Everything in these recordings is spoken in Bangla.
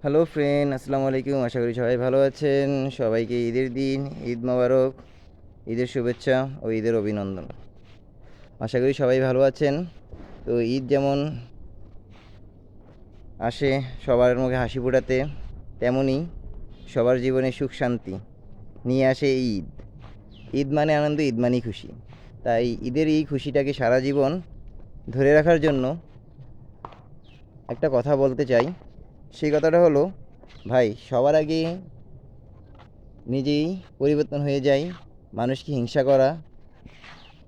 হ্যালো ফ্রেন্ড, আসসালামু আলাইকুম। আশা করি সবাই ভালো আছেন। সবাইকে ঈদের দিন, ঈদ মোবারক, ঈদের শুভেচ্ছা ও ঈদের অভিনন্দন। আশা করি সবাই ভালো আছেন। তো ঈদ যেমন আসে সবার মুখে হাসি ফোটাতে, তেমনই সবার জীবনে সুখ শান্তি নিয়ে আসে ঈদ। ঈদ মানে আনন্দ, ঈদ মানেই খুশি। তাই ঈদের এই খুশিটাকে সারা জীবন ধরে রাখার জন্য একটা কথা বলতে চাই। সেই কথাটা হলো, ভাই সবার আগে নিজেই পরিবর্তন হয়ে যাই। মানুষকে হিংসা করা,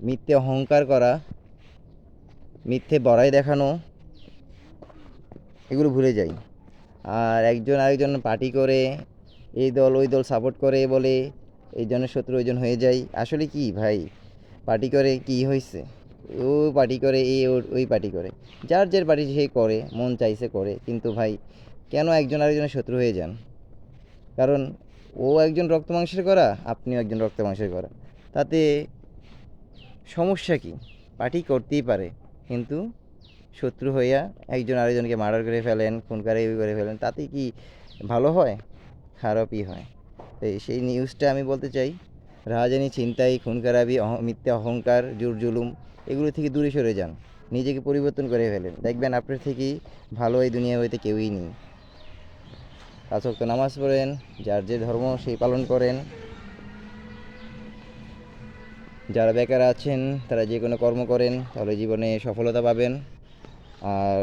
মিথ্যে অহংকার করা, মিথ্যে বড়াই দেখানো, এগুলো ভুলে যাই। আর একজন আরেকজন পার্টি করে, এই দল ওই দল সাপোর্ট করে বলে এই জনের শত্রু ওই জন হয়ে যায়। আসলে কি ভাই, পার্টি করে কি হয়েছে? ও পার্টি করে, ওই পার্টি করে, যার যার পার্টি সে করে, মন চাইছে করে। কিন্তু ভাই, কেন একজন আরেকজনের শত্রু হয়ে যান? কারণ ও একজন রক্ত মাংসের করা, আপনিও একজন রক্ত মাংসের করা। তাতে সমস্যা কি? পার্টি করতেই পারে, কিন্তু শত্রু হইয়া একজন আরেকজনকে মার্ডার করে ফেলেন, খুন করে ফেলেন, তাতে কি ভালো হয়? খারাপই হয়। তো সেই নিউজটা আমি বলতে চাই, রাহাজানি, ছিনতাই, খুন খারাপি, মিথ্যে অহংকার, জোর জুলুম, এগুলো থেকে দূরে সরে যান। নিজেকে পরিবর্তন করে ফেলেন, দেখবেন আপনার থেকেই ভালো এই দুনিয়া হইতে কেউই নেই। 5 ওয়াক্ত নামাজ পড়েন, যার যে ধর্ম সেই পালন করেন। যারা বেকার আছেন তারা যে কোনো কর্ম করেন, তাহলে জীবনে সফলতা পাবেন। আর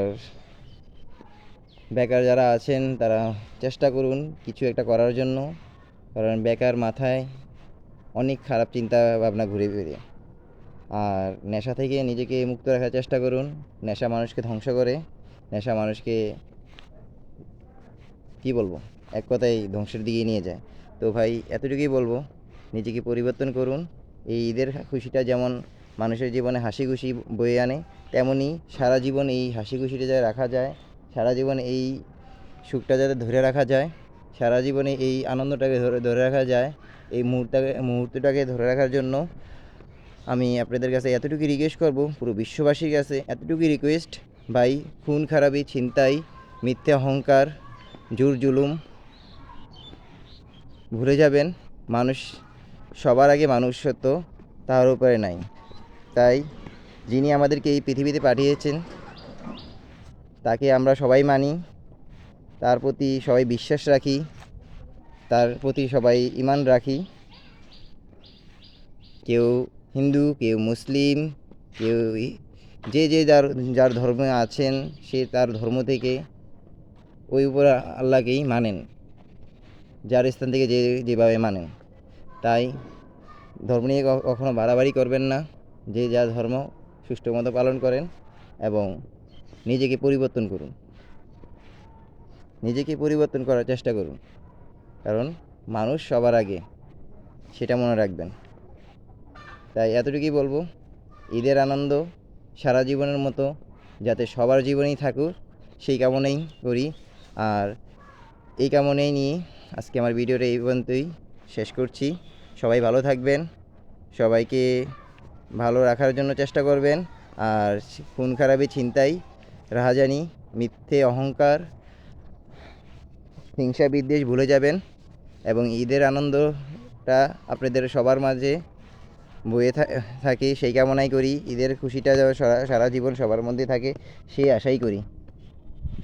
বেকার যারা আছেন তারা চেষ্টা করুন কিছু একটা করার জন্য, কারণ বেকার মাথায় অনেক খারাপ চিন্তা ভাবনা ঘুরে ফিরে। আর নেশা থেকে নিজেকে মুক্ত রাখার চেষ্টা করুন। নেশা মানুষকে ধ্বংস করে, নেশা মানুষকে কি বলবো, এক কথায় ধ্বংসের দিকে নিয়ে যায়। তো ভাই, এতটুকুই বলবো, নিজেকে পরিবর্তন করুন। এই ঈদের খুশিটা যেমন মানুষের জীবনে হাসি খুশি বয়ে আনে, তেমনি সারা জীবন এই হাসি খুশিটা যাতে রাখা যায়, সারা জীবন এই সুখটা যাতে ধরে রাখা যায়, সারা জীবনে এই আনন্দটাকে ধরে ধরে রাখা যায়, এই মুহূর্তটাকে ধরে রাখার জন্য আমি আপনাদের কাছে এতটুকু রিকোয়েস্ট করব, পুরো বিশ্ববাসীর কাছে এতটুকু রিকোয়েস্ট, ভাই খুন খারাপি, ছিনতাই, মিথ্যে অহংকার, জোর জুলুম ভুলে যাবেন। মানুষ সবার আগে মানুষত্ব তার উপরে নাই। তাই যিনি আমাদেরকে এই পৃথিবীতে পাঠিয়েছেন তাকে আমরা সবাই মানি, তার প্রতি সবাই বিশ্বাস রাখি, তার প্রতি সবাই ঈমান রাখি। কেউ হিন্দু, কেউ মুসলিম, কেউ যে যে যার যার ধর্মে আছেন, সে তার ধর্ম থেকে ওই উপর আল্লাহকেই মানেন, যার স্থান থেকে যে যেভাবে মানেন। তাই ধর্ম নিয়ে কখনো বাড়াবাড়ি করবেন না। যে যার ধর্ম সুষ্ঠু মতো পালন করেন এবং নিজেকে পরিবর্তন করুন, নিজেকে পরিবর্তন করার চেষ্টা করুন। কারণ মানুষ সবার আগে, সেটা মনে রাখবেন। তাই এতটুকুই বলবো, ঈদের আনন্দ সারা জীবনের মতো যাতে সবার জীবনেই থাকুক, সেই কামনাই করি। আর এই কামনাই নিয়ে আজকে আমার ভিডিওটা এই পর্যন্তই শেষ করছি। সবাই ভালো থাকবেন, সবাইকে ভালো রাখার জন্য চেষ্টা করবেন। আর খুন খারাপি, ছিনতাই, রাহাজানি, মিথ্যে অহংকার, হিংসা বিদ্বেষ ভুলে যাবেন এবং ঈদের আনন্দটা আপনাদের সবার মাঝে বয়ে থাকে, সেই কামনাই করি। ঈদের খুশিটা যেন সারা জীবন সবার মধ্যে থাকে, সেই আশাই করি।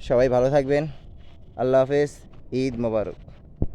সবাই ভালো থাকবেন। আল্লাহ হাফেজ। ঈদ মোবারক।